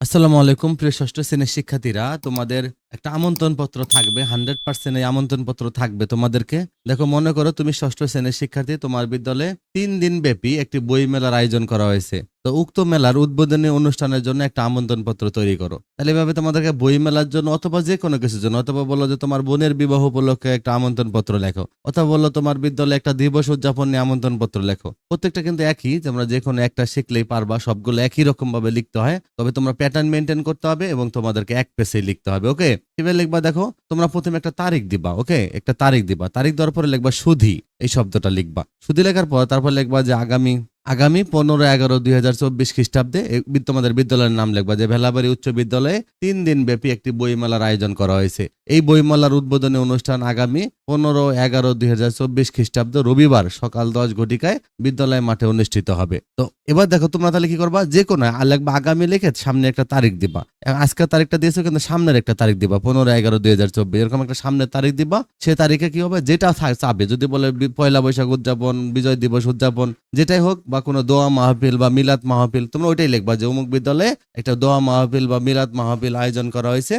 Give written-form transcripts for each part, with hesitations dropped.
আসসালামু আলাইকুম প্রিয় ষষ্ঠ শ্রেণীর শিক্ষার্থীরা, তোমাদের একটা আমন্ত্রণ পত্র থাকবে। 100% এই আমন্ত্রণ পত্র থাকবে তোমাদেরকে। দেখো, মনে করো তুমি ষষ্ঠ শ্রেণীর শিক্ষার্থী, তোমার বিদ্যালয়ে 3 দিন ব্যাপী একটি বই মেলার আয়োজন করা হয়েছে। তো উক্ত মেলার উদ্বোধনী অনুষ্ঠানের জন্য একটা আমন্ত্রণ পত্র তৈরি করো। তাহলে এভাবে তোমাদেরকে বই মেলার জন্য অথবা যে কোনো কিছুর জন্য, অথবা বলো যে তোমার বোনের বিবাহ উপলক্ষে একটা আমন্ত্রণ পত্র লেখো, অথবা বললো তোমার বিদ্যালয়ে একটা দিবস উদযাপন নিয়ে আমন্ত্রণ পত্র লেখো। প্রত্যেকটা কিন্তু একই, তোমরা যে কোনো একটা শিখলেই পারবা। সবগুলো একই রকম ভাবে লিখতে হয়, তবে তোমরা প্যাটার্ন মেনটেন করতে হবে এবং তোমাদেরকে এক পেজে লিখতে হবে। ওকে, কিভাবে লিখবা দেখো, তোমরা প্রথমে একটা তারিখ দিবা। ওকে, একটা তারিখ দিবা। তারিখ দেওয়ার পরে লিখবা সুধী, এই শব্দটা লিখবা। সুধী লেখার পর তারপর লিখবা যে আগামী আগামী 15/11/2024 খ্রিস্টাব্দে তোমাদের বিদ্যালয়ের নাম লিখবা যে ভেলাবাড়ি উচ্চ বিদ্যালয়ে 3 দিন ব্যাপী একটি বইমেলার আয়োজন করা হয়েছে। এই বইমেলার উদ্বোধনী অনুষ্ঠান আগামী 15/11/2024 খ্রিস্টাব্দ রবিবার সকাল 10 ঘটিকায় বিদ্যালয় মাঠে অনুষ্ঠিত হবে। তো এবার দেখো, তোমরা তাহলে কি করবা, যে কোনো লিখবা আগামী লিখে সামনে একটা তারিখ দিবা। আজকের তারিখটা দিয়েছো কিন্তু সামনের একটা তারিখ দিবা, 15/11/2024 এরকম একটা সামনের তারিখ দিবা। সে তারিখে কি হবে, যেটা চাবে, যদি বলে পয়লা বৈশাখ উদযাপন, বিজয় দিবস উদযাপন, যেটাই হোক, বা কোনো দোয়া মাহফিল বা মিলাদ মাহফিল, তোমরা ওইটাই লিখবা যে অমুক বিদ্যালয়ে একটা দোয়া মাহফিল বা মিলাদ মাহফিল আয়োজন করা হয়েছে।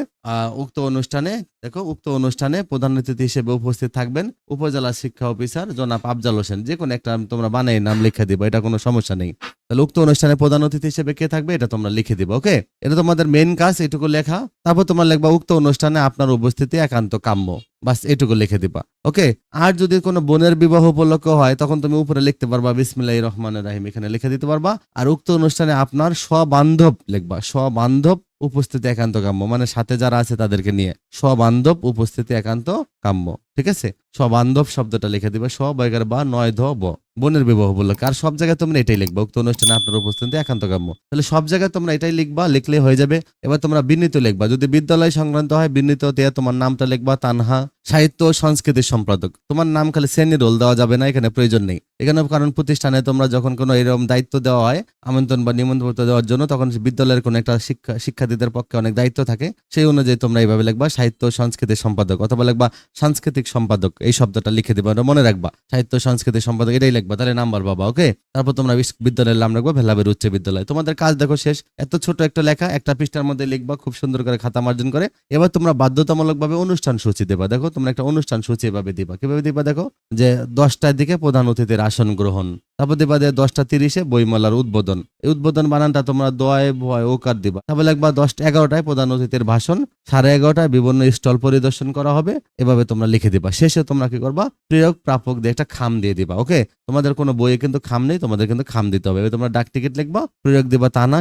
উক্ত অনুষ্ঠানে দেখো, উক্ত অনুষ্ঠানে প্রধান অতিথি হিসেবে উপস্থিত থাকবেন উপজেলা শিক্ষা অফিসার জনাব আফজাল হোসেন। যে কোনো একটা তোমরা বানাই নাম লিখে দিবা, এটা কোনো সমস্যা নেই। তাহলে উক্ত অনুষ্ঠানে প্রধান অতিথি হিসেবে কে থাকবে এটা তোমরা লিখে দিবা। ওকে, এটা তোমাদের মেইন কাজ, এটুকু লেখা। তারপর তোমরা লিখবা উক্ত অনুষ্ঠানে আপনার উপস্থিতি একান্ত কাম্য। বাস এটুকু লিখে দিবা। ওকে, আর যদি কোনো বোনের বিবাহ উপলক্ষ হয় তখন তুমি উপরে লিখতে পারবা বিসমিল্লাহির রহমানির রহিম, এখানে লিখে দিতে পারবা। আর উক্ত অনুষ্ঠানে আপনার স্ববান্ধব লিখবা, স্ববান্ধব উপস্থিতি একান্ত কাম্য, মানে সাথে যারা আছে তাদেরকে নিয়ে স্ববান্ধব উপস্থিতি একান্ত কাম্য। ঠিক আছে, স্ববান্ধব শব্দটা লিখে দিবে, স্ববয়গার বা নয় ধ ব, বোনের বিবাহ উপলক্ষে। আর সব জায়গায় তোমরা এটাই লিখবা, উক্ত অনুষ্ঠানে আপনার উপস্থিতি একান্ত কাম্য। তাহলে সব জায়গায় তোমরা এটাই লিখবা, লিখলে হয়ে যাবে। এবার তোমরা বিনীত লিখবা, যদি বিদ্যালয় সংক্রান্ত হয় বিনীত দিয়ে তোমার নামটা লিখবা তানহা, সাহিত্য ও সংস্কৃতির সম্পাদক। তোমার নাম খালি শ্রেণী রোল দেওয়া যাবে না, এখানে প্রয়োজন নেই। এখানে কারণ প্রতিষ্ঠানে তোমরা যখন কোনো এরকম দায়িত্ব দেওয়া হয় আমন্ত্রণ বা নিমন্ত্রণ দেওয়ার জন্য, তখন বিদ্যালয়ের কোনো একটা শিক্ষার্থীদের পক্ষে অনেক দায়িত্ব থাকে, সেই অনুযায়ী তোমরা এইভাবে লিখবা সাহিত্য ও সংস্কৃতির সম্পাদক, অথবা লিখবা সাংস্কৃতিক সম্পাদক। এই শব্দটা লিখে দিবা, মনে রাখবা সাহিত্য সাংস্কৃতিক সম্পাদক এটাই লিখবা, তাহলে নাম্বার পাবা। ওকে, তারপর তোমরা বিদ্যালয়ের নাম রাখবা ভেলাবের উচ্চ বিদ্যালয়। তোমাদের কাজ দেখো শেষ, এত ছোট একটা লেখা একটা পৃষ্ঠার মধ্যে লিখবা খুব সুন্দর করে খাতা মার্জিন করে। এবার তোমরা বাধ্যতামূলকভাবে অনুষ্ঠান সূচি দেবা। দেখো, তোমরা একটা অনুষ্ঠান সূচি এভাবে দিবা। কিভাবে দিবা দেখো, যে 10টার দিকে প্রধান অতিথির আসন গ্রহণ, তারপর দিবা 10:30 বইমেলার উদ্বোধন। এই উদ্বোধন বানানটা তোমরা দোয়ায় ভয় ওকার দিবা। তারপর লিখবা 11টায় প্রধান অতিথির ভাষণ, 11:30টায় বিভিন্ন স্টল পরিদর্শন করা হবে। এভাবে তোমরা লিখে দিবা। শেষে তোমরা কি করবা, প্রেরক প্রাপক দিয়ে একটা খাম দিয়ে দিবা। ওকে, তোমাদের কোনো বইয়ে কিন্তু খাম নেই, তোমাদের কিন্তু খাম দিতে হবে। তোমরা ডাক টিকিট লিখবা, প্রেরক দিবা তানা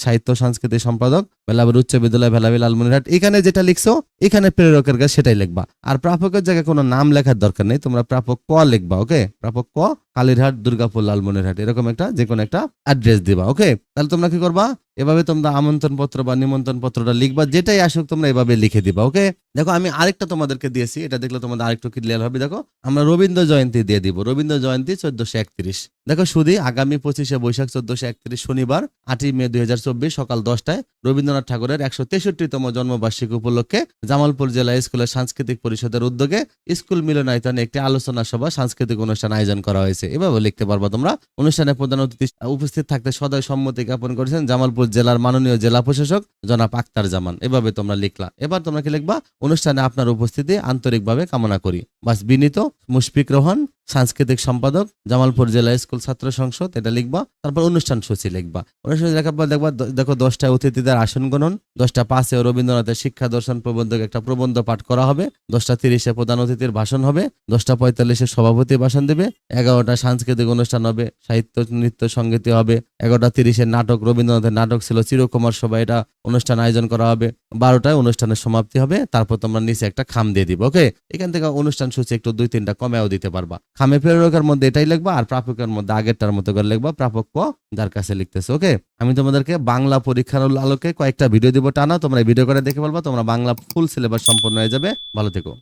সাহিত্য সংস্কৃতি সম্পাদক ভেলাবের উচ্চ বিদ্যালয় ভেলাবেল লালমনিরহাট। এখানে যেটা লিখছো এখানে প্রেরকের কাছে সেটাই লিখবা। আর প্রাপকের জায়গায় কোনো নাম লেখার দরকার নেই, তোমরা প্রাপক ক লিখবা। ওকে, প্রাপক ক কালীরহাট, দুর্গাপুর, লালমনিরহাট, এরকম একটা যে কোনো একটা অ্যাড্রেস দিবা। ওকে, তাহলে তোমরা কি করবা, এভাবে তোমরা আমন্ত্রণ পত্র বা নিমন্ত্রণ পত্রটা লিখবা, যেটাই আসুক তোমরা এভাবে লিখে দিবা। ওকে, দেখো আমি আরেকটা তোমাদেরকে দিয়েছি, এটা দেখলে তোমাদের আরেকটু ক্লিয়ার হবে। দেখো, আমরা রবীন্দ্র জয়ন্তী দিয়ে দিব। রবীন্দ্র জয়ন্তী 1431। দেখো, শুধু আগামী 25শে বৈশাখ 1431 শনিবার 8ই মে 2024 সকাল 10টায় রবীন্দ্রনাথ ঠাকুরের 163তম জন্মবার্ষিকী উপলক্ষে জামালপুর জেলা স্কুলের সাংস্কৃতিক পরিষদের উদ্যোগে স্কুল মিলনায়তনে একটি আলোচনা সভা সাংস্কৃতিক অনুষ্ঠান আয়োজন করা হয়েছে। এভাবে লিখতে পারবা তোমরা। অনুষ্ঠানে প্রধান অতিথি উপস্থিত থাকতে সদয় সম্মতি জ্ঞাপন করেছেন জামালপুর জেলার মাননীয় জেলা প্রশাসক জনাব আক্তার জামান। এভাবে তোমরা লিখলা। এবার তোমরা কি লিখবা, অনুষ্ঠানে আপনার উপস্থিতি আন্তরিকভাবে কামনা করি। বাস, বিনীত মুশফিক রোহান সাংস্কৃতিক সম্পাদক জামালপুর জেলা স্কুল ছাত্র সংসদ, এটা লিখবা। তারপর অনুষ্ঠান সূচি লিখবা। অনুষ্ঠান লেখার পর দেখবা, দেখো 10টায় অতিথিদের আসন গ্রহণ, 10:05 রবীন্দ্রনাথের শিক্ষা দর্শন প্রবন্ধক একটা প্রবন্ধ পাঠ করা হবে, 10:30 প্রধান অতিথির ভাষণ হবে, 10:45 সভাপতি ভাষণ দেবে, 11টা সাংস্কৃতিক অনুষ্ঠান হবে, সাহিত্য নৃত্য সঙ্গীত হবে, 11:30 নাটক, রবীন্দ্রনাথের নাটক ছিল চিরকুমার সভা, এটা অনুষ্ঠান আয়োজন করা হবে, 12টায় অনুষ্ঠানের সমাপ্তি হবে। তারপর তোমরা নিচে একটা খাম দিয়ে দিবে। ওকে, এখান থেকে অনুষ্ঠান সূচি একটু 2-3টা কমেও দিতে পারবা। খামে প্রেরকের মধ্যে এটাই লিখবা, আর প্রাপকের মধ্যে আগেরটার মতো করে লিখবা, প্রাপক ক যার কাছে লিখতেছে। ওকে, আমি তোমাদেরকে বাংলা পরীক্ষার আলোকে কয়েকটা ভিডিও দিব টানা, তোমরা ভিডিও করে দেখে বলবা, তোমরা বাংলা ফুল সিলেবাস সম্পন্ন হয়ে যাবে। ভালো থেকো।